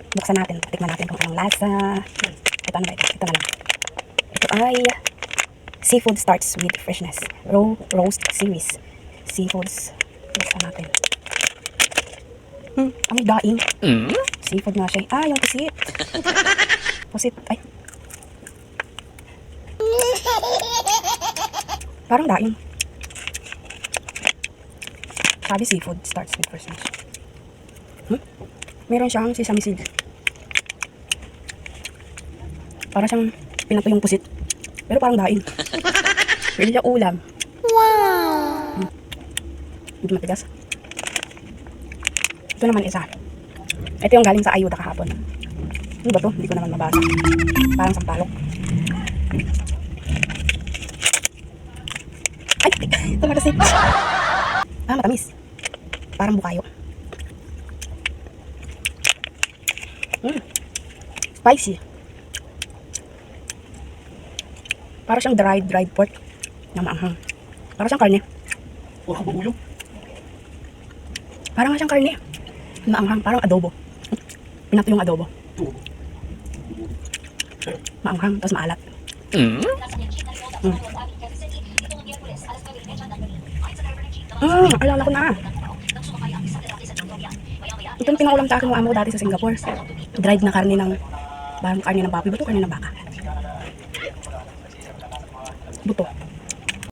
Buksan natin. Tikman natin kung anong lasa. Ito ano ba ito? Ito na lang. Ito ay seafood starts with freshness. Roast series. Seafoods. Buksan natin. Amoy daing. Seafood nga siya. Ah, yung pusit. Pusit. Ay. Parang daing. Sabi seafood starts with freshness. Meron siyang sesame seeds. Para siyang pinato yung pusit. Pero parang daing. Pwede siya ulam. Wow! Hindi matigas. Ito naman isa. Ito yung galing sa ayuda kahapon. Ano ba to? Hindi ko naman mabasa. Parang sampalok. Ay! Ito magasin. Ah, matamis. Parang bukayo. Spicy. Para siyang dried pork na maanghang. Para siyang karne. Parang nga siyang karne. Maanghang, parang adobo. Pinato yung adobo. Maanghang, tapos maalat. Alala ko na. Ito yung pinaulam sa akin ng amo dati sa Singapore. Dried na karne ng karne ng baboy. Buto karne ng baka. Buto.